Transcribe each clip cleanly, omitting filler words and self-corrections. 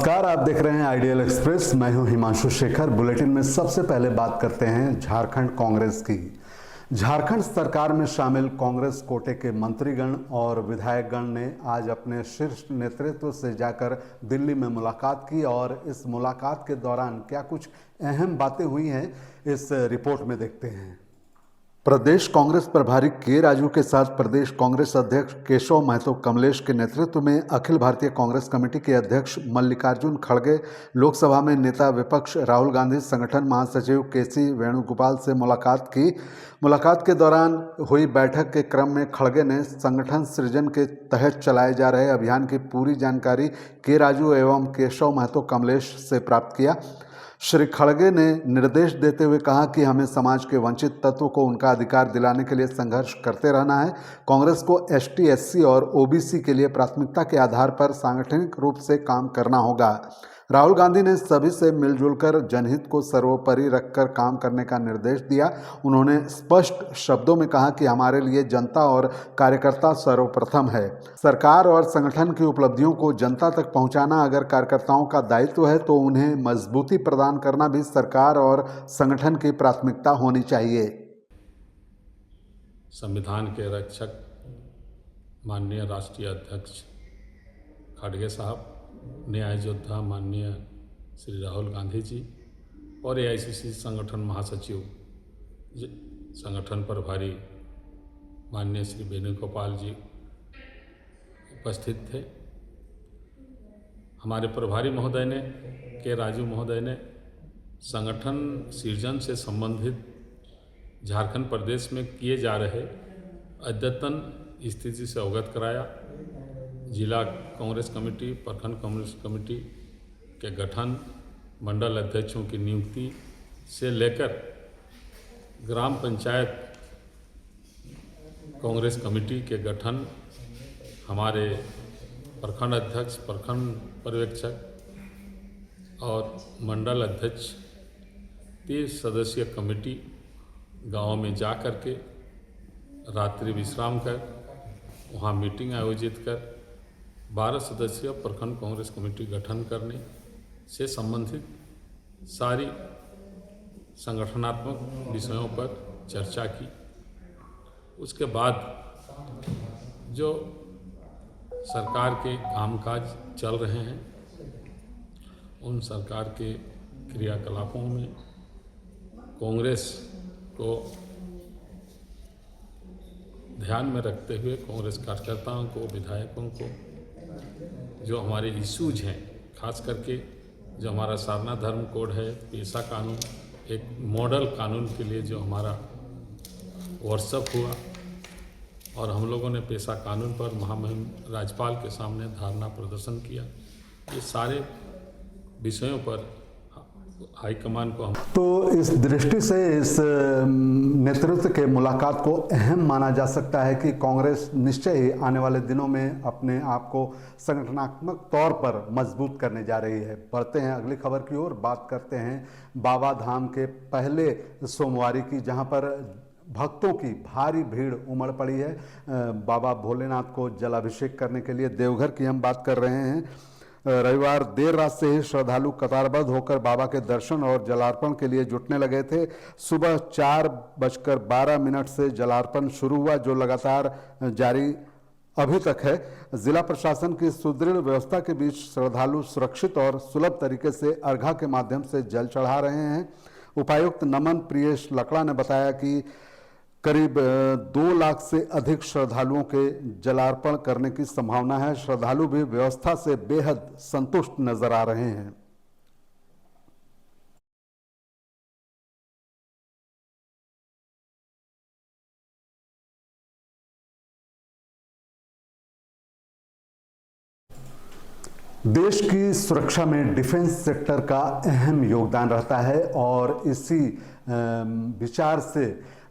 नमस्कार, आप देख रहे हैं आइडियल एक्सप्रेस। मैं हूं हिमांशु शेखर। बुलेटिन में सबसे पहले बात करते हैं झारखंड कांग्रेस की। झारखंड सरकार में शामिल कांग्रेस कोटे के मंत्रीगण और विधायकगण ने आज अपने शीर्ष नेतृत्व से जाकर दिल्ली में मुलाकात की और इस मुलाकात के दौरान क्या कुछ अहम बातें हुई हैं, इस रिपोर्ट में देखते हैं। प्रदेश कांग्रेस प्रभारी के राजू के साथ प्रदेश कांग्रेस अध्यक्ष केशव महतो कमलेश के नेतृत्व में अखिल भारतीय कांग्रेस कमेटी के अध्यक्ष मल्लिकार्जुन खड़गे, लोकसभा में नेता विपक्ष राहुल गांधी, संगठन महासचिव केसी वेणुगोपाल से मुलाकात की। मुलाकात के दौरान हुई बैठक के क्रम में खड़गे ने संगठन सृजन के तहत चलाए जा रहे अभियान की पूरी जानकारी के राजू एवं केशव महतो कमलेश से प्राप्त किया। श्री खड़गे ने निर्देश देते हुए कहा कि हमें समाज के वंचित तत्व को उनका अधिकार दिलाने के लिए संघर्ष करते रहना है। कांग्रेस को एसटी, एससी और ओबीसी के लिए प्राथमिकता के आधार पर सांगठनिक रूप से काम करना होगा। राहुल गांधी ने सभी से मिलजुल कर जनहित को सर्वोपरि रखकर काम करने का निर्देश दिया। उन्होंने स्पष्ट शब्दों में कहा कि हमारे लिए जनता और कार्यकर्ता सर्वप्रथम है। सरकार और संगठन की उपलब्धियों को जनता तक पहुंचाना अगर कार्यकर्ताओं का दायित्व है तो उन्हें मजबूती प्रदान करना भी सरकार और संगठन की प्राथमिकता होनी चाहिए। संविधान के रक्षक माननीय राष्ट्रीय अध्यक्ष खड़गे साहब, न्याय योद्धा माननीय श्री राहुल गांधी जी और एआईसीसी संगठन महासचिव संगठन प्रभारी माननीय श्री वेणुगोपाल जी उपस्थित थे। हमारे प्रभारी महोदय ने, के राजू महोदय ने संगठन सृजन से संबंधित झारखंड प्रदेश में किए जा रहे अद्यतन स्थिति से अवगत कराया। जिला कांग्रेस कमेटी, प्रखंड कांग्रेस कमेटी के गठन, मंडल अध्यक्षों की नियुक्ति से लेकर ग्राम पंचायत कांग्रेस कमेटी के गठन, हमारे प्रखंड अध्यक्ष, प्रखंड पर्यवेक्षक और मंडल अध्यक्ष 30 सदस्यीय कमेटी गाँव में जा कर के रात्रि विश्राम कर वहाँ मीटिंग आयोजित कर 12 सदस्यीय प्रखंड कांग्रेस कमेटी गठन करने से संबंधित सारी संगठनात्मक विषयों पर चर्चा की। उसके बाद जो सरकार के कामकाज चल रहे हैं, उन सरकार के क्रियाकलापों में कांग्रेस को ध्यान में रखते हुए कांग्रेस कार्यकर्ताओं को, विधायकों को जो हमारे इश्यूज हैं, खास करके जो हमारा सारना धर्म कोड है, पेशा कानून, एक मॉडल कानून के लिए जो हमारा वर्कशॉप हुआ और हम लोगों ने पेशा कानून पर महामहिम राज्यपाल के सामने धारणा प्रदर्शन किया। ये सारे विषयों पर हाईकमान को हम तो इस दृष्टि से इस नेतृत्व के मुलाकात को अहम माना जा सकता है कि कांग्रेस निश्चय ही आने वाले दिनों में अपने आप को संगठनात्मक तौर पर मजबूत करने जा रही है। बढ़ते हैं अगली खबर की ओर, बात करते हैं बाबा धाम के पहले सोमवारी की, जहां पर भक्तों की भारी भीड़ उमड़ पड़ी है। बाबा भोलेनाथ को जलाभिषेक करने के लिए देवघर की हम बात कर रहे हैं। रविवार देर रात से ही श्रद्धालु कतारबद्ध होकर बाबा के दर्शन और जलार्पण के लिए जुटने लगे थे। सुबह 4:12 से जलार्पण शुरू हुआ, जो लगातार जारी अभी तक है। जिला प्रशासन की सुदृढ़ व्यवस्था के बीच श्रद्धालु सुरक्षित और सुलभ तरीके से अर्घा के माध्यम से जल चढ़ा रहे हैं। उपायुक्त नमन प्रियेश लकड़ा ने बताया कि करीब 2 लाख से अधिक श्रद्धालुओं के जलार्पण करने की संभावना है। श्रद्धालु भी व्यवस्था से बेहद संतुष्ट नजर आ रहे हैं। देश की सुरक्षा में डिफेंस सेक्टर का अहम योगदान रहता है और इसी विचार से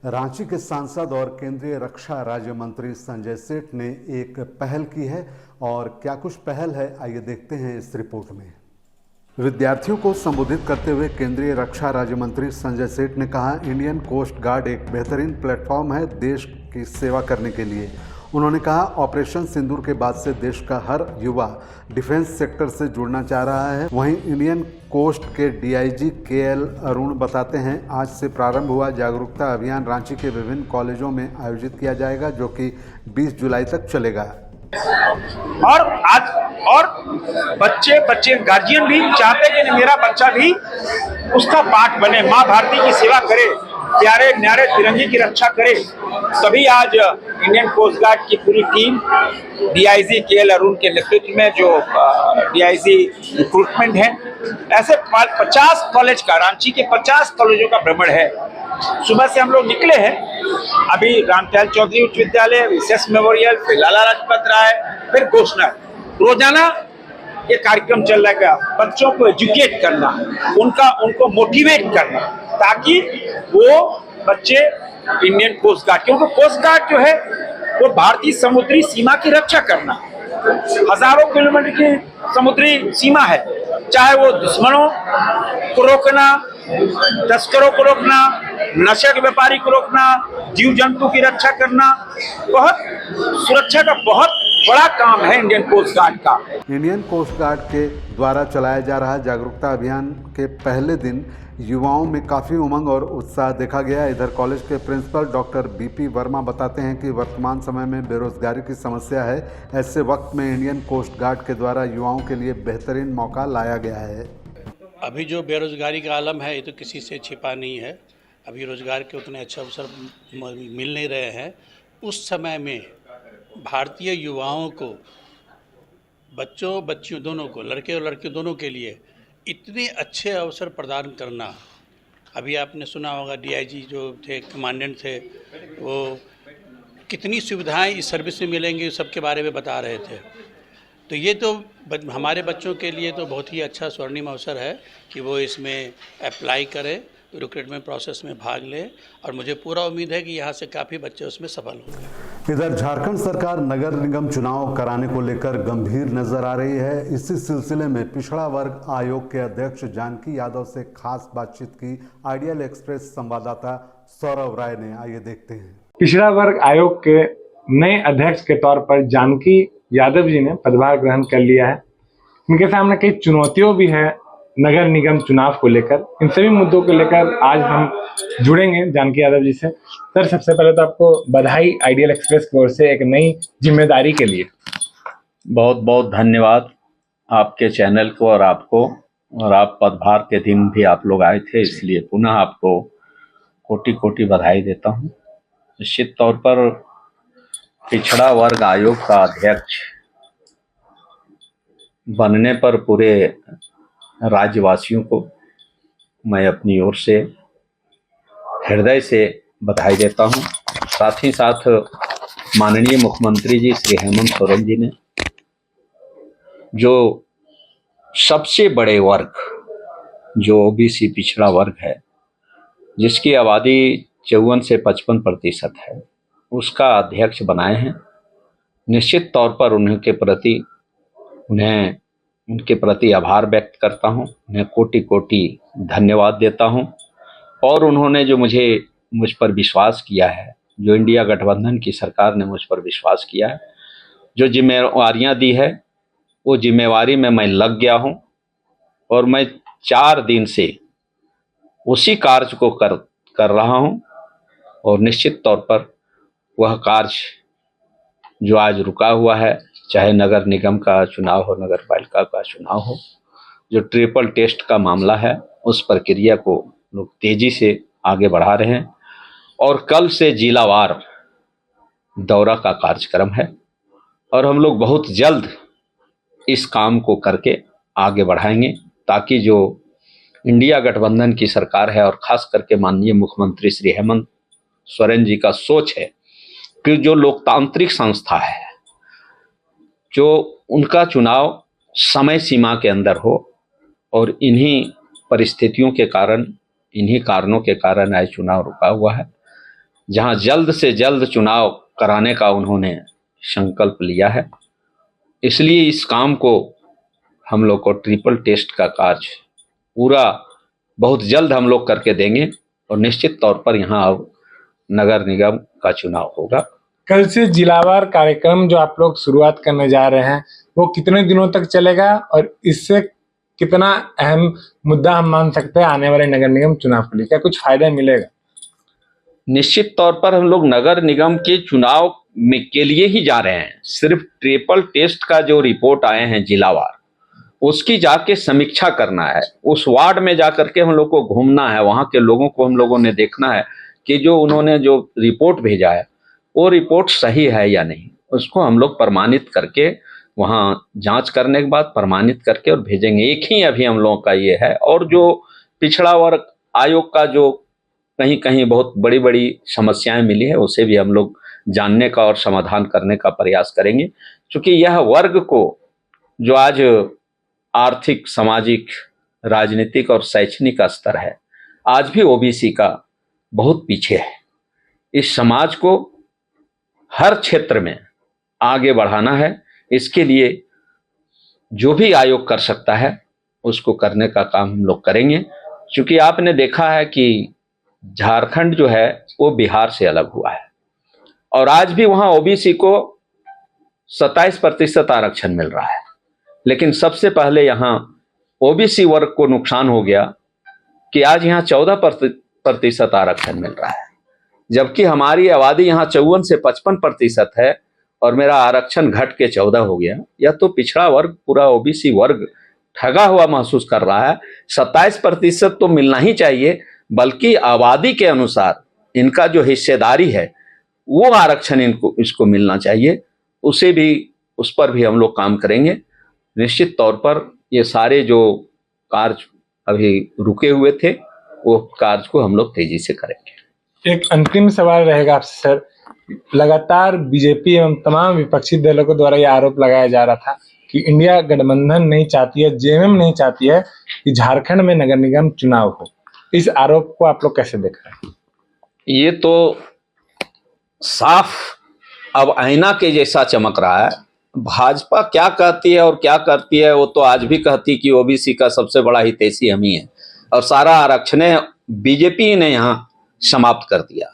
रांची के सांसद और केंद्रीय रक्षा राज्य मंत्री संजय सेठ ने एक पहल की है। और क्या कुछ पहल है, आइए देखते हैं इस रिपोर्ट में। विद्यार्थियों को संबोधित करते हुए केंद्रीय रक्षा राज्य मंत्री संजय सेठ ने कहा, इंडियन कोस्ट गार्ड एक बेहतरीन प्लेटफॉर्म है देश की सेवा करने के लिए। उन्होंने कहा, ऑपरेशन सिंदूर के बाद से देश का हर युवा डिफेंस सेक्टर से जुड़ना चाह रहा है। वहीं इंडियन कोस्ट के डीआईजी केएल अरुण बताते हैं, आज से प्रारंभ हुआ जागरूकता अभियान रांची के विभिन्न कॉलेजों में आयोजित किया जाएगा, जो कि 20 जुलाई तक चलेगा। और बच्चे गार्जियन भी चाहते हैं कि मेरा बच्चा भी उसका पार्ट बने, माँ भारती की सेवा करे, प्यारे न्यारे तिरंगे की रक्षा करे। तभी आज इंडियन कोस्ट गार्ड की पूरी टीम डीआईजी केएल अरुण के नेतृत्व में जो डीआईजी रिक्रूटमेंट है, ऐसे 50 कॉलेज का, रांची के 50 कॉलेजों का भ्रमण है। सुबह से हम लोग निकले हैं, अभी रामदयाल चौधरी उच्च विद्यालय, विशेष मेमोरियल, फिर लाला लाजपत राय, फिर घोषणा। रोजाना ये कार्यक्रम चल रहा है, बच्चों को एजुकेट करना, उनको मोटिवेट करना, ताकि वो बच्चे इंडियन कोस्ट गार्ड, क्योंकि कोस्ट गार्ड जो है वो भारतीय समुद्री सीमा की रक्षा करना, हजारों किलोमीटर की समुद्री सीमा है, चाहे वो दुश्मनों को रोकना, तस्करों को रोकना, नशे के व्यापारी को रोकना, जीव जंतु की रक्षा करना, बहुत सुरक्षा का बहुत बड़ा काम है इंडियन कोस्ट गार्ड का। इंडियन कोस्ट गार्ड के द्वारा चलाया जा रहा जागरूकता अभियान के पहले दिन युवाओं में काफ़ी उमंग और उत्साह देखा गया। इधर कॉलेज के प्रिंसिपल डॉक्टर बीपी वर्मा बताते हैं कि वर्तमान समय में बेरोजगारी की समस्या है। ऐसे वक्त में इंडियन कोस्ट गार्ड के द्वारा युवाओं के लिए बेहतरीन मौका लाया गया है। अभी जो बेरोज़गारी का आलम है, ये तो किसी से छिपा नहीं है। अभी रोज़गार के उतने अच्छे अवसर मिल नहीं रहे हैं। उस समय में भारतीय युवाओं को, बच्चों बच्चियों दोनों को, लड़के और लड़की दोनों के लिए इतने अच्छे अवसर प्रदान करना, अभी आपने सुना होगा डीआईजी जो थे, कमांडेंट थे, वो कितनी सुविधाएं इस सर्विस में मिलेंगी सबके बारे में बता रहे थे। तो ये तो हमारे बच्चों के लिए तो बहुत ही अच्छा स्वर्णिम अवसर है कि वो इसमें अप्लाई करें, रिक्रूटमेंट प्रोसेस में भाग लें, और मुझे पूरा उम्मीद है कि यहाँ से काफ़ी बच्चे उसमें सफल होंगे। इधर झारखंड सरकार नगर निगम चुनाव कराने को लेकर गंभीर नजर आ रही है। इसी सिलसिले में पिछड़ा वर्ग आयोग के अध्यक्ष जानकी यादव से खास बातचीत की आइडियल एक्सप्रेस संवाददाता सौरभ राय ने। आइए देखते हैं। पिछड़ा वर्ग आयोग के नए अध्यक्ष के तौर पर जानकी यादव जी ने पदभार ग्रहण कर लिया है। इनके सामने कई चुनौतियां भी है नगर निगम चुनाव को लेकर। इन सभी मुद्दों को लेकर आज हम जुड़ेंगे जानकी यादव जी से। सर, सबसे पहले तो आपको बधाई आइडियल एक्सप्रेस की ओर से एक नई जिम्मेदारी के लिए। बहुत बहुत धन्यवाद आपके चैनल को और आपको, और आप पदभार के दिन भी आप लोग आए थे, इसलिए पुनः आपको कोटि कोटि बधाई देता हूं। निश्चित तौर पर पिछड़ा वर्ग आयोग का अध्यक्ष बनने पर पूरे राज्यवासियों को मैं अपनी ओर से हृदय से बधाई देता हूं। साथ ही साथ माननीय मुख्यमंत्री जी श्री हेमंत सोरेन जी ने जो सबसे बड़े वर्ग, जो ओबीसी पिछड़ा वर्ग है, जिसकी आबादी 54 से 55% है, उसका अध्यक्ष बनाए हैं। निश्चित तौर पर उनके प्रति आभार व्यक्त करता हूं, उन्हें कोटि कोटि धन्यवाद देता हूं। और उन्होंने जो मुझ पर विश्वास किया है, जो इंडिया गठबंधन की सरकार ने मुझ पर विश्वास किया है, जो जिम्मेवारियां दी है, वो जिम्मेवारी में मैं लग गया हूं और मैं 4 दिन से उसी कार्य को कर रहा हूं। और निश्चित तौर पर वह कार्य जो आज रुका हुआ है, चाहे नगर निगम का चुनाव हो, नगर पालिका का चुनाव हो, जो ट्रिपल टेस्ट का मामला है, उस प्रक्रिया को लोग तेजी से आगे बढ़ा रहे हैं। और कल से जिलावार दौरा का कार्यक्रम है और हम लोग बहुत जल्द इस काम को करके आगे बढ़ाएंगे, ताकि जो इंडिया गठबंधन की सरकार है और खास करके माननीय मुख्यमंत्री श्री हेमंत सोरेन जी का सोच है कि जो लोकतांत्रिक संस्था है, जो उनका चुनाव समय सीमा के अंदर हो, और इन्हीं परिस्थितियों के कारण, इन्हीं कारणों के कारण आज चुनाव रुका हुआ है, जहां जल्द से जल्द चुनाव कराने का उन्होंने संकल्प लिया है। इसलिए इस काम को हम लोग को ट्रिपल टेस्ट का कार्य पूरा बहुत जल्द हम लोग करके देंगे और निश्चित तौर पर यहाँ अब नगर निगम का चुनाव होगा। कल से जिलावार कार्यक्रम जो आप लोग शुरुआत करने जा रहे हैं वो कितने दिनों तक चलेगा और इससे कितना अहम मुद्दा हम मान सकते हैं आने वाले नगर निगम चुनाव के लिए, क्या कुछ फायदा मिलेगा? निश्चित तौर पर हम लोग नगर निगम के चुनाव में के लिए ही जा रहे हैं। सिर्फ ट्रिपल टेस्ट का जो रिपोर्ट आए हैं जिलावार, उसकी जाके समीक्षा करना है। उस वार्ड में जाकर के हम लोग को घूमना है, वहाँ के लोगों को हम लोगों ने देखना है कि जो उन्होंने जो रिपोर्ट भेजा है वो रिपोर्ट सही है या नहीं। उसको हम लोग प्रमाणित करके वहाँ जांच करने के बाद प्रमाणित करके और भेजेंगे। एक ही अभी हम लोगों का ये है। और जो पिछड़ा वर्ग आयोग का जो कहीं कहीं बहुत बड़ी बड़ी समस्याएं मिली है उसे भी हम लोग जानने का और समाधान करने का प्रयास करेंगे, क्योंकि यह वर्ग को जो आज आर्थिक, सामाजिक, राजनीतिक और शैक्षणिक स्तर है, आज भी ओबीसी का बहुत पीछे है। इस समाज को हर क्षेत्र में आगे बढ़ाना है। इसके लिए जो भी आयोग कर सकता है उसको करने का काम हम लोग करेंगे, क्योंकि आपने देखा है कि झारखंड जो है वो बिहार से अलग हुआ है और आज भी वहां ओबीसी को 27% आरक्षण मिल रहा है। लेकिन सबसे पहले यहाँ ओबीसी वर्ग को नुकसान हो गया कि आज यहाँ 14% आरक्षण मिल रहा है, जबकि हमारी आबादी यहाँ 54 से 55% है और मेरा आरक्षण घट के 14 हो गया। यह तो पिछड़ा वर्ग, पूरा ओबीसी वर्ग ठगा हुआ महसूस कर रहा है। 27% तो मिलना ही चाहिए, बल्कि आबादी के अनुसार इनका जो हिस्सेदारी है वो आरक्षण इसको मिलना चाहिए। उस पर भी हम लोग काम करेंगे। निश्चित तौर पर ये सारे जो कार्य अभी रुके हुए थे वो कार्य को हम लोग तेजी से करेंगे। एक अंतिम सवाल रहेगा आपसे सर, लगातार बीजेपी एवं तमाम विपक्षी दलों के द्वारा यह आरोप लगाया जा रहा था कि इंडिया गठबंधन नहीं चाहती है, जेएमएम नहीं चाहती है कि झारखंड में नगर निगम चुनाव हो। इस आरोप को आप लोग कैसे देख रहे हैं? ये तो साफ अब आईना के जैसा चमक रहा है। भाजपा क्या कहती है और क्या करती है, वो तो आज भी कहती कि ओबीसी का सबसे बड़ा हितैषी हम ही है और सारा आरक्षण बीजेपी ने यहाँ समाप्त कर दिया।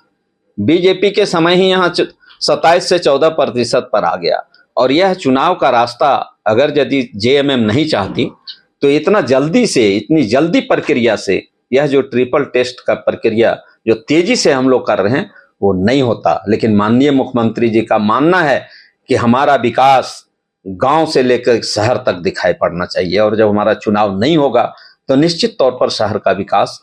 बीजेपी के समय ही यहाँ 27 से 14% पर आ गया। और यह चुनाव का रास्ता अगर यदि जेएमएम नहीं चाहती तो इतनी जल्दी प्रक्रिया से यह जो ट्रिपल टेस्ट का प्रक्रिया जो तेजी से हम लोग कर रहे हैं वो नहीं होता। लेकिन माननीय मुख्यमंत्री जी का मानना है कि हमारा विकास गांव से लेकर शहर तक दिखाई पड़ना चाहिए और जब हमारा चुनाव नहीं होगा तो निश्चित तौर पर शहर का विकास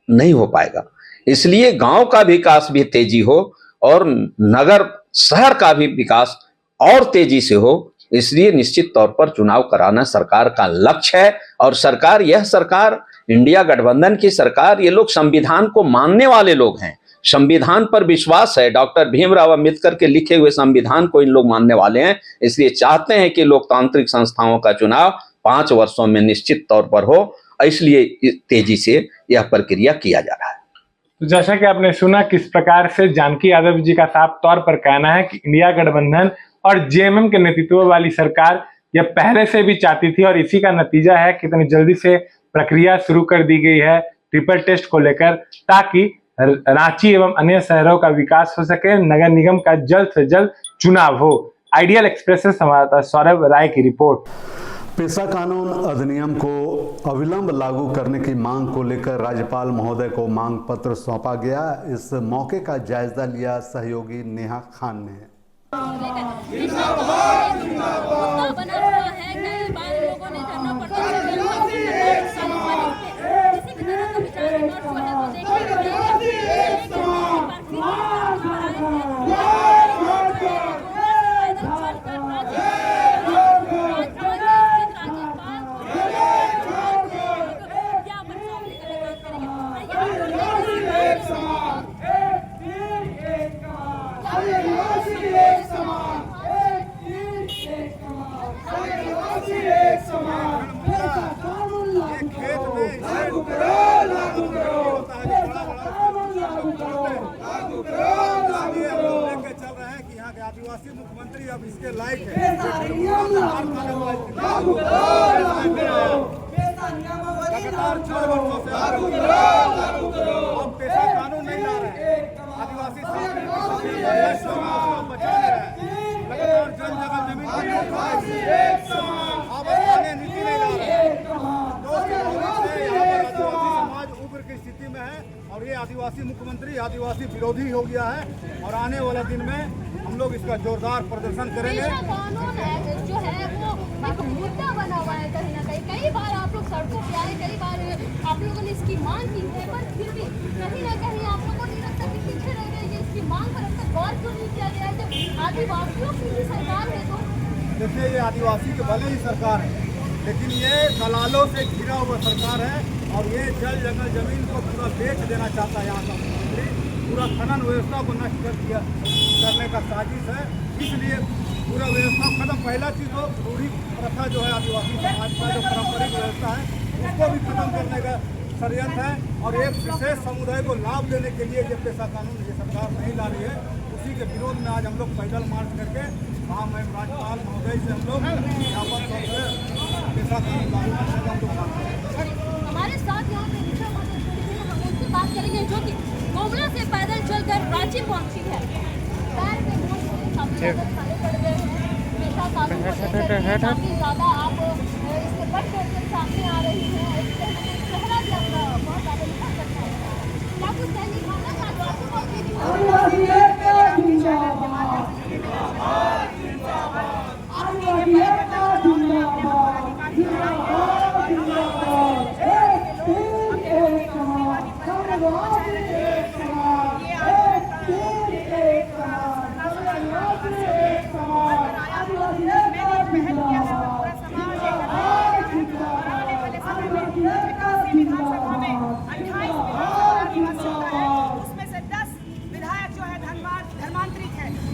नहीं हो पाएगा। इसलिए गांव का विकास भी तेजी हो और नगर शहर का भी विकास और तेजी से हो, इसलिए निश्चित तौर पर चुनाव कराना सरकार का लक्ष्य है। और यह सरकार इंडिया गठबंधन की सरकार, ये लोग संविधान को मानने वाले लोग हैं, संविधान पर विश्वास है। डॉक्टर भीमराव अंबेडकर के लिखे हुए संविधान को इन लोग मानने वाले हैं, इसलिए चाहते हैं कि लोकतांत्रिक संस्थाओं का चुनाव 5 वर्षों में निश्चित तौर पर हो, इसलिए तेजी से यह प्रक्रिया किया जा रहा है। तो जैसा कि आपने सुना किस प्रकार से जानकी यादव जी का साफ तौर पर कहना है कि इंडिया गठबंधन और जेएमएम के नेतृत्व वाली सरकार यह पहले से भी चाहती थी और इसी का नतीजा है कि इतनी जल्दी से प्रक्रिया शुरू कर दी गई है ट्रिपल टेस्ट को लेकर, ताकि रांची एवं अन्य शहरों का विकास हो सके, नगर निगम का जल्द से जल्द चुनाव हो। आइडियल एक्सप्रेस से संवाददाता सौरभ राय की रिपोर्ट। पेशा कानून अधिनियम को अविलंब लागू करने की मांग को लेकर राज्यपाल महोदय को मांग पत्र सौंपा गया। इस मौके का जायजा लिया सहयोगी नेहा खान ने। आदिवासी मुख्यमंत्री अब इसके लायक है। लगातार 4 वर्षों से अब पेशा कानून नहीं ला रहे। आदिवासी बचाने रहे, लगातार जल जगह जमीन पर नहीं उठाए, आप आने नीति नहीं ला रहे। दोस्तों, यहाँ पर आदिवासी समाज उग्र की स्थिति में है और ये आदिवासी मुख्यमंत्री आदिवासी विरोधी हो गया है और आने वाले दिन में हम लोग इसका जोरदार प्रदर्शन करेंगे। कानून है जो है वो एक मुद्दा बना हुआ है कहीं ना कहीं। कई बार आप लोग सड़कों पे आए, कई बार आप लोगों ने इसकी मांग की है, पर फिर भी कहीं ना कहीं आप लोगों ने लगता है कि पीछे रह गए। इसकी मांग पर अब तक गौर क्यों नहीं किया गया है जब आदिवासियों की ही सरकार है? तो देखिए, ये आदिवासी के भले ही सरकार है, लेकिन ये दलालों से घिरा हुआ सरकार है और ये जल जंगल जमीन को पूरा बेच देना चाहता है। यहाँ का मुख्यमंत्री पूरा खनन व्यवस्था को नष्ट करने का साजिश है, इसलिए पूरा व्यवस्था खत्म। पहला चीज़ तो रूढ़ी प्रथा जो है आदिवासी समाज का जो पारंपरिक व्यवस्था है उसको भी खत्म करने का षड्यंत्र है और एक विशेष समुदाय को लाभ देने के लिए जब पेशा कानून ये सरकार नहीं ला रही है, उसी के विरोध में आज हम लोग पैदल मार्च करके वहाँ मैं राज्यपाल महोदय से हम लोग ज्ञापन तौर पर पेशा कानून लागू करने का हम लोग मांग करेंगे। हमारे साथ यहाँ पे हम उनसे बात करेंगे जो कि गोमला से पैदल चलकर रांची पहुंची है। पैर पे काफी पड़ गए हैं, पेशा कानून को लेकर काफी ज्यादा आप इससे बढ़ कर सामने आ रही है। चेहरा भी आपका बहुत ज्यादा निखर सकता है। क्या कुछ कहने खाना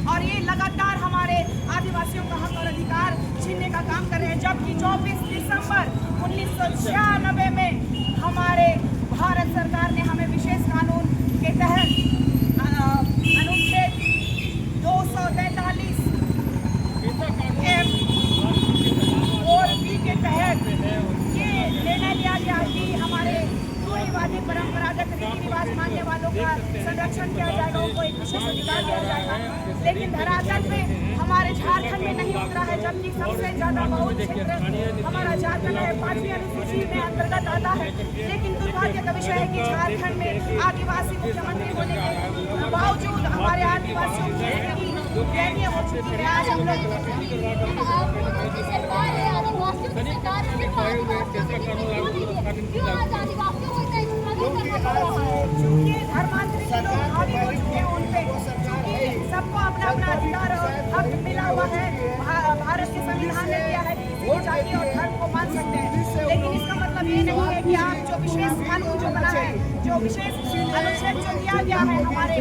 और ये लगातार हमारे आदिवासियों का हक और अधिकार छीनने का काम कर रहे हैं। जबकि 24 दिसंबर 1996 में हमारे भारत सरकार ने हमें विशेष कानून के तहत अनुच्छेद 243 और बी के तहत ये निर्णय लिया गया कि हमारे रूढ़िवादी परंपरागत रीति रिवाज मानने वालों का संरक्षण किया जाएगा, उनको एक विशेष अधिकार दिया जाएगा। लेकिन धरातल में हमारे झारखंड में नहीं उतरा है, जबकि सबसे ज्यादा बहुत क्षेत्र हमारा झारखंड है, 5वीं अनुसूची में अंतर्गत आता है। लेकिन दुर्भाग्य का विषय है कि झारखंड में आदिवासी मुख्यमंत्री होने के बावजूद हमारे आदिवासियों की जिंदगी दयनीय हो चुकी है। आज हम लोग चूंकि धर्मांतरित लोग हावी हो चुके हैं उन पे, सबको अपना अपना अधिकार और हक मिला हुआ है। भारत के संविधान ने दिया है कि किसी भी जाति और धर्म को मान सकते हैं, लेकिन इसका मतलब ये नहीं है कि आप जो विशेष कानून जो बना है, जो विशेष अनुच्छेद जो दिया गया है हमारे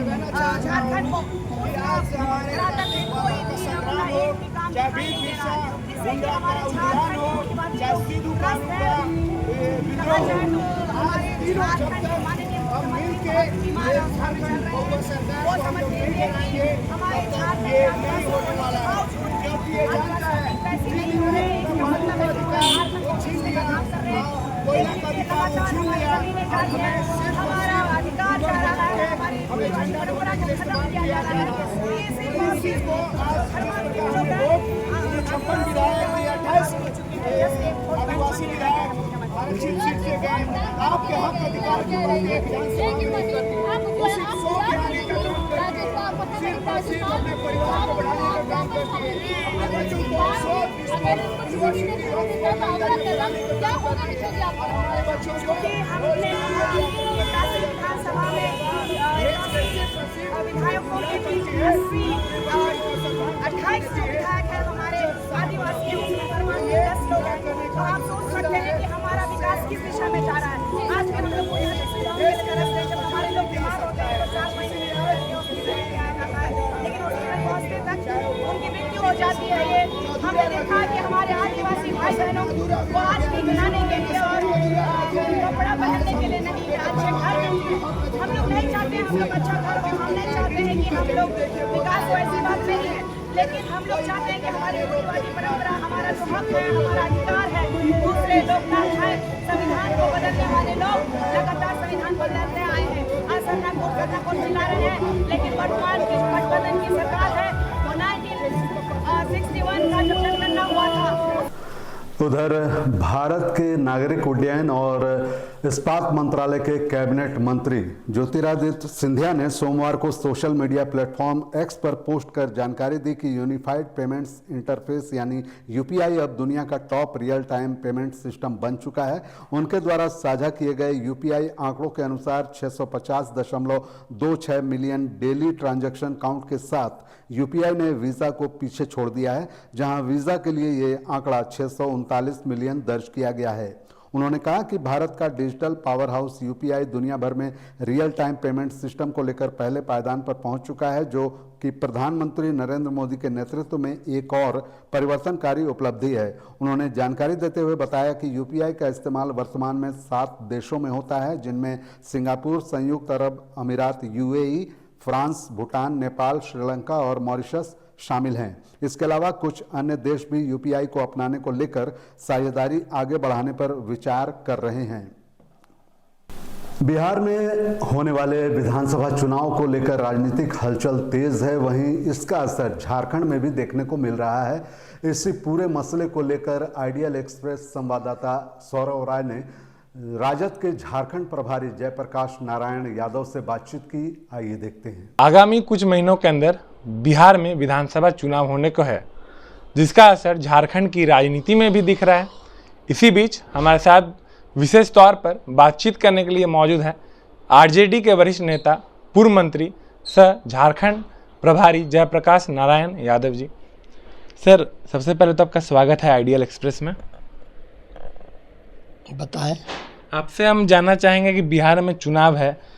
झारखंड को, धरातल में कोई भी अपना एक भी काम दिखाई नहीं दे रहा है। जिससे कि हमारे झारखंड ग्रस्त है। कहा जाए तो हमारे झारखंड के माननीय मुख्यमंत्री बीमार चल रहे हैं, वो समझ लीजिए कि हमारे झारखंड पैसे नहीं हो रहे, इसका मतलब है कि झारखंड को छीनने का काम कर रहे हैं। लगातार हमारी जमीनें जा रही है, हमारा अधिकार जा रहा है, हमारी परंपरा को खत्म किया जा रहा है। ये सिर्फ आदिवासी विधायक आरक्षित सीट से गए, आपके हक अधिकार की मांग है। सिर्फ अपने परिवार को बढ़ाने का काम करते हैं, अपने बच्चों को विधानसभा में विधायकों के बीच 28 जो विधायक है हमारे आदिवासी मुसलमान 10 लोग हैं। तो आप सोच सकते हैं कि हमारा विकास किस दिशा में जा रहा है। आज के हम लोग को जब हमारे लोग बीमार होते हैं तो 4 महीने लेकिन हॉस्पिटल पहुँचते तक उनकी मृत्यु हो जाती है। ये हमने देखा कि हमारे आदिवासी भाई बहनों को आज भी बनाने के लिए और कपड़ा पहनने के लिए नहीं है, अच्छे घर नहीं है। हम लोग नहीं चाहते हम लोग अच्छा घर हो, हम नहीं चाहते हैं कि हम लोग विकास हो, ऐसी बात नहीं है। लेकिन हम लोग चाहते हैं कि हमारी रूढ़िवादी परंपरा, हमारा जो हक है, हमारा अधिकार है, दूसरे लोग ना खाएं। संविधान को बदलने वाले लोग लगातार संविधान बदलते आए हैं। आज सरना को चिल्ला रहे हैं, लेकिन वर्तमान की गठबंधन की सरकार है वो 1961 का जब जनगणना हुआ था। उधर भारत के नागरिक उड्डयन और इस्पात मंत्रालय के कैबिनेट मंत्री ज्योतिरादित्य सिंधिया ने सोमवार को सोशल मीडिया प्लेटफॉर्म एक्स पर पोस्ट कर जानकारी दी कि यूनिफाइड पेमेंट्स इंटरफेस यानी यूपीआई अब दुनिया का top real time payment system बन चुका है। उनके द्वारा साझा किए गए यूपीआई आंकड़ों के अनुसार 650.26 मिलियन डेली ट्रांजैक्शन काउंट के साथ यूपीआई ने वीज़ा को पीछे छोड़ दिया है, जहां वीज़ा के लिए ये आंकड़ा 639 मिलियन दर्ज किया गया है। उन्होंने कहा कि भारत का डिजिटल पावर हाउस यूपीआई दुनिया भर में रियल टाइम पेमेंट सिस्टम को लेकर पहले पायदान पर पहुंच चुका है, जो कि प्रधानमंत्री नरेंद्र मोदी के नेतृत्व में एक और परिवर्तनकारी उपलब्धि है। उन्होंने जानकारी देते हुए बताया कि यूपीआई का इस्तेमाल वर्तमान में 7 देशों में होता है, जिनमें सिंगापुर, संयुक्त अरब अमीरात यूएई, फ्रांस, भूटान, नेपाल, श्रीलंका और मॉरिशस शामिल हैं। इसके अलावा कुछ अन्य देश भी यूपीआई को अपनाने को लेकर साझेदारी आगे बढ़ाने पर विचार कर रहे हैं। बिहार में होने वाले विधानसभा चुनाव को लेकर राजनीतिक हलचल तेज है, वहीं इसका असर झारखंड में भी देखने को मिल रहा है। इसी पूरे मसले को लेकर आइडियल एक्सप्रेस संवाददाता सौरव राय ने राजद के झारखंड प्रभारी जयप्रकाश नारायण यादव से बातचीत की। आइए देखते हैं। आगामी कुछ महीनों के अंदर बिहार में विधानसभा चुनाव होने को है, जिसका असर झारखंड की राजनीति में भी दिख रहा है। इसी बीच हमारे साथ विशेष तौर पर बातचीत करने के लिए मौजूद हैं आरजेडी के वरिष्ठ नेता, पूर्व मंत्री सह झारखंड प्रभारी जयप्रकाश नारायण यादव जी। सर, सबसे पहले तो आपका स्वागत है आइडियल एक्सप्रेस में। बताएं। आपसे हम जानना चाहेंगे कि बिहार में चुनाव है,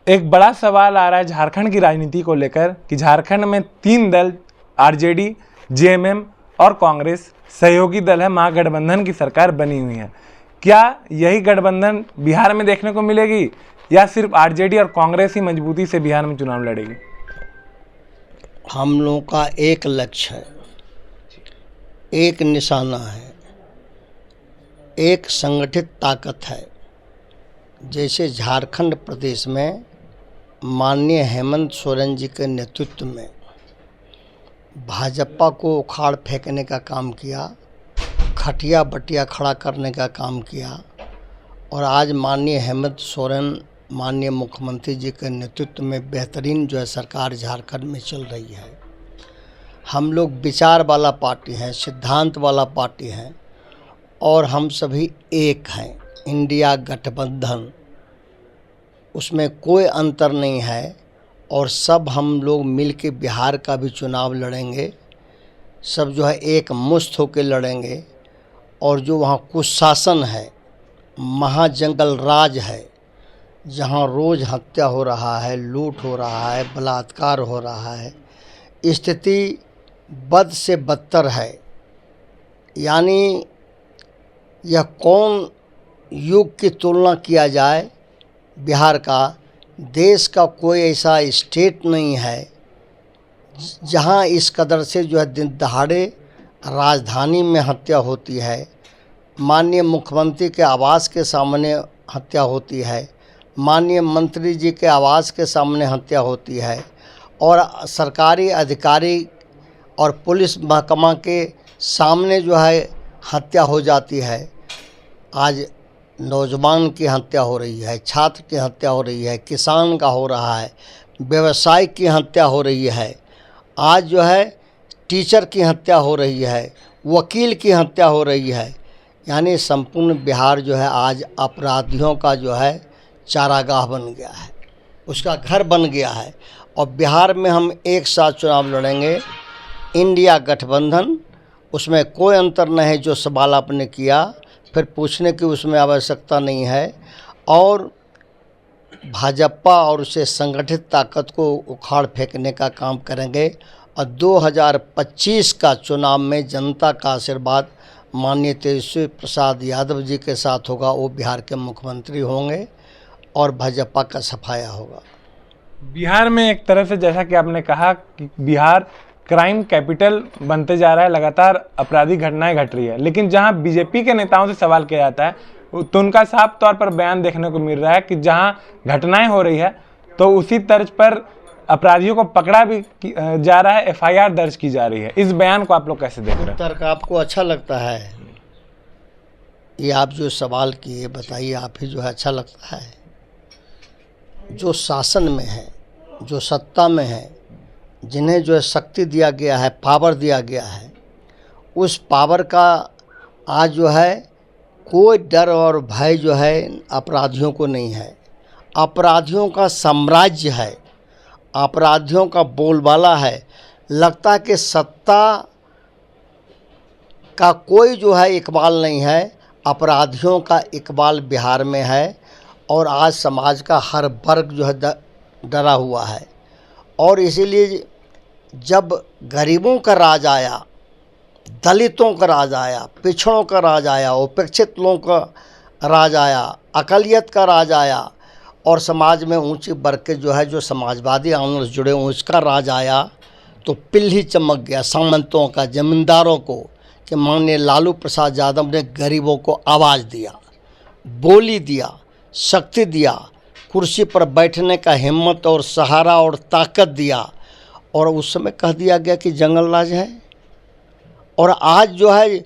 एक बड़ा सवाल आ रहा है झारखंड की राजनीति को लेकर कि झारखंड में 3 दल आरजेडी, जेएमएम और कांग्रेस सहयोगी दल है, महागठबंधन की सरकार बनी हुई है। क्या यही गठबंधन बिहार में देखने को मिलेगी या सिर्फ आरजेडी और कांग्रेस ही मजबूती से बिहार में चुनाव लड़ेगी? हम लोगों का एक लक्ष्य है, एक निशाना है, एक संगठित ताकत है। जैसे झारखंड प्रदेश में माननीय हेमंत सोरेन जी के नेतृत्व में भाजपा को उखाड़ फेंकने का काम किया, खटिया बटिया खड़ा करने का काम किया, और आज माननीय हेमंत सोरेन माननीय मुख्यमंत्री जी के नेतृत्व में बेहतरीन जो है सरकार झारखंड में चल रही है। हम लोग विचार वाला पार्टी हैं, सिद्धांत वाला पार्टी हैं, और हम सभी एक हैं। इंडिया गठबंधन, उसमें कोई अंतर नहीं है, और सब हम लोग मिल के बिहार का भी चुनाव लड़ेंगे। सब जो है एक मुश्त होकर लड़ेंगे, और जो वहाँ कुशासन है, महाजंगल राज है, जहाँ रोज़ हत्या हो रहा है, लूट हो रहा है, बलात्कार हो रहा है, स्थिति बद से बदतर है। यानी यह कौन युग की तुलना किया जाए, बिहार का, देश का कोई ऐसा स्टेट नहीं है जहां इस कदर से जो है दिन दहाड़े राजधानी में हत्या होती है, माननीय मुख्यमंत्री के आवास के सामने हत्या होती है, माननीय मंत्री जी के आवास के सामने हत्या होती है, और सरकारी अधिकारी और पुलिस महकमा के सामने जो है हत्या हो जाती है। आज नौजवान की हत्या हो रही है, छात्र की हत्या हो रही है, किसान का हो रहा है, व्यवसायी की हत्या हो रही है, आज जो है टीचर की हत्या हो रही है, वकील की हत्या हो रही है। यानी संपूर्ण बिहार जो है आज अपराधियों का जो है चारागाह बन गया है, उसका घर बन गया है। और बिहार में हम एक साथ चुनाव लड़ेंगे, इंडिया गठबंधन, उसमें कोई अंतर नहीं है। जो सवाल आपने किया, फिर पूछने की उसमें आवश्यकता नहीं है। और भाजपा और उसे संगठित ताकत को उखाड़ फेंकने का काम करेंगे, और 2025 का चुनाव में जनता का आशीर्वाद माननीय तेजस्वी प्रसाद यादव जी के साथ होगा। वो बिहार के मुख्यमंत्री होंगे और भाजपा का सफाया होगा। बिहार में एक तरह से, जैसा कि आपने कहा कि बिहार क्राइम कैपिटल बनते जा रहा है, लगातार आपराधिक घटनाएं घट रही है, लेकिन जहां बीजेपी के नेताओं से सवाल किया जाता है तो उनका साफ तौर पर बयान देखने को मिल रहा है कि जहां घटनाएं हो रही है तो उसी तर्ज पर अपराधियों को पकड़ा भी जा रहा है, FIR दर्ज की जा रही है। इस बयान को आप लोग कैसे देख रहे हैं? तर्क आपको अच्छा लगता है? ये आप जो सवाल किए बताइए, आप ही जो है अच्छा लगता है? जो शासन में है, जो सत्ता में है, जिन्हें जो है शक्ति दिया गया है, पावर दिया गया है, उस पावर का आज जो है कोई डर और भय जो है अपराधियों को नहीं है। अपराधियों का साम्राज्य है, अपराधियों का बोलबाला है। लगता है कि सत्ता का कोई जो है इकबाल नहीं है, अपराधियों का इकबाल बिहार में है। और आज समाज का हर वर्ग जो है डरा हुआ है। और इसीलिए जब गरीबों का राज आया, दलितों का राज आया, पिछड़ों का राज आया, उपेक्षित लोगों का राज आया, अकलियत का राज आया और समाज में ऊंची वर्ग के जो है जो समाजवादी आंदोलन से जुड़े हैं उसका राज आया, तो पिल्ली चमक गया सामंतों का, जमींदारों को, कि माननीय लालू प्रसाद यादव ने गरीबों को आवाज़ दिया, बोली दिया, शक्ति दिया, कुर्सी पर बैठने का हिम्मत और सहारा और ताकत दिया। और उस समय कह दिया गया कि जंगल राज है। और आज जो है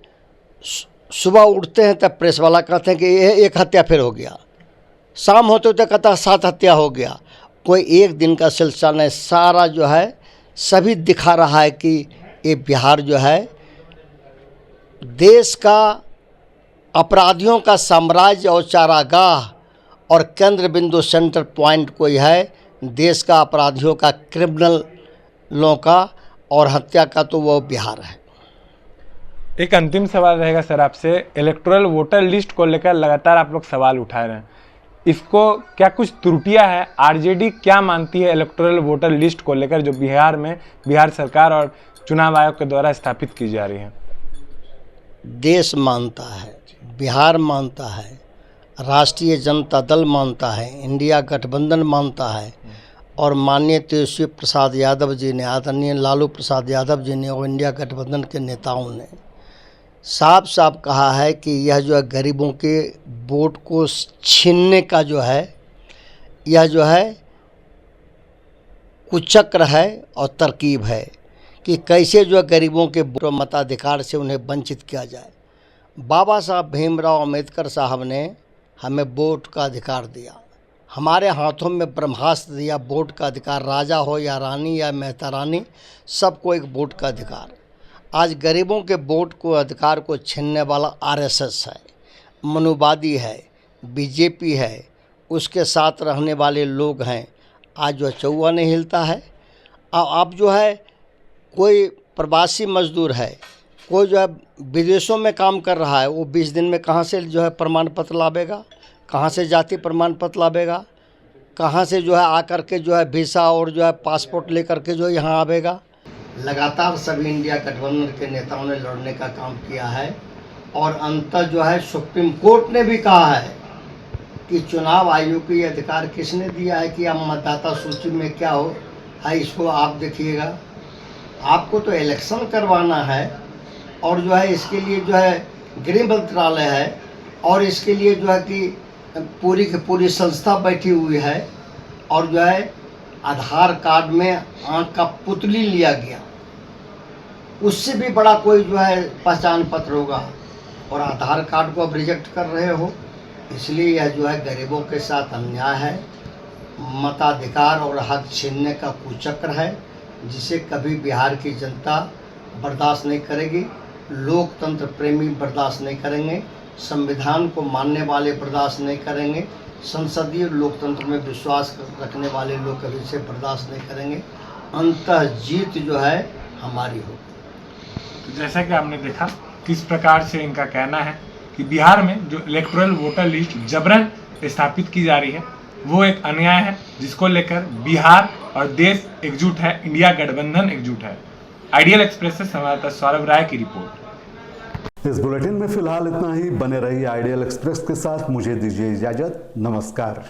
सुबह उठते हैं तब प्रेस वाला कहते हैं कि ये एक हत्या फिर हो गया, शाम होते होते कहता 7 हत्या हो गया। कोई एक दिन का सिलसिला नहीं, सारा जो है सभी दिखा रहा है कि ये बिहार जो है देश का अपराधियों का साम्राज्य और चारागाह और केंद्र बिंदु सेंटर पॉइंट कोई है देश का अपराधियों का, क्रिमिनलों का और हत्या का, तो वो बिहार है। एक अंतिम सवाल रहेगा सर आपसे, इलेक्टोरल वोटर लिस्ट को लेकर लगातार आप लोग सवाल उठा रहे हैं, इसको क्या कुछ त्रुटियां है? आरजेडी क्या मानती है इलेक्टोरल वोटर लिस्ट को लेकर जो बिहार में बिहार सरकार और चुनाव आयोग के द्वारा स्थापित की जा रही है? देश मानता है, बिहार मानता है, राष्ट्रीय जनता दल मानता है, इंडिया गठबंधन मानता है और माननीय तेजस्वी प्रसाद यादव जी ने, आदरणीय लालू प्रसाद यादव जी ने और इंडिया गठबंधन के नेताओं ने साफ साफ कहा है कि यह जो है गरीबों के वोट को छीनने का जो है, यह जो है कुचक्र है और तरकीब है कि कैसे जो है गरीबों के मताधिकार से उन्हें वंचित किया जाए। बाबा साहब भीमराव अम्बेडकर साहब ने हमें वोट का अधिकार दिया, हमारे हाथों में ब्रह्मास्त्र दिया, वोट का अधिकार, राजा हो या रानी या मेहता रानी, सबको एक वोट का अधिकार। आज गरीबों के वोट को अधिकार को छीनने वाला आरएसएस है, मनुवादी है, बीजेपी है, उसके साथ रहने वाले लोग हैं। आज जो चौवा नहीं हिलता है। अब जो है कोई प्रवासी मजदूर है, कोई जो है विदेशों में काम कर रहा है, वो 20 दिन में कहाँ से जो है प्रमाण पत्र लावेगा, कहाँ से जाति प्रमाण पत्र लावेगा, कहाँ से जो है आकर के जो है वीसा और जो है पासपोर्ट लेकर के जो यहाँ आवेगा। लगातार सभी इंडिया गठबंधन के नेताओं ने लड़ने का काम किया है और अंत जो है सुप्रीम कोर्ट ने भी कहा है कि चुनाव आयोग को ये अधिकार किसने दिया है कि आप मतदाता सूची में क्या हो है, इसको आप देखिएगा। आपको तो इलेक्शन करवाना है और जो है इसके लिए जो है गृह मंत्रालय है और इसके लिए जो है कि पूरी की पूरी संस्था बैठी हुई है और जो है आधार कार्ड में आँख का पुतली लिया गया, उससे भी बड़ा कोई जो है पहचान पत्र होगा और आधार कार्ड को अब रिजेक्ट कर रहे हो। इसलिए यह जो है गरीबों के साथ अन्याय है, मताधिकार और हक छीनने का कुचक्र है, जिसे कभी बिहार की जनता बर्दाश्त नहीं करेगी, लोकतंत्र प्रेमी बर्दाश्त नहीं करेंगे, संविधान को मानने वाले बर्दाश्त नहीं करेंगे, संसदीय लोकतंत्र में विश्वास रखने वाले लोग कभी इसे बर्दाश्त नहीं करेंगे। अंततः जीत जो है हमारी हो। जैसा कि आपने देखा किस प्रकार से इनका कहना है कि बिहार में जो इलेक्टोरल वोटर लिस्ट जबरन स्थापित की जा रही है वो एक अन्याय है, जिसको लेकर बिहार और देश एकजुट है, इंडिया गठबंधन एकजुट है। आइडियल एक्सप्रेस से संवाददाता सौरभ राय की रिपोर्ट। इस बुलेटिन में फिलहाल इतना ही। बने रहिए आइडियल एक्सप्रेस के साथ। मुझे दीजिए इजाजत। नमस्कार।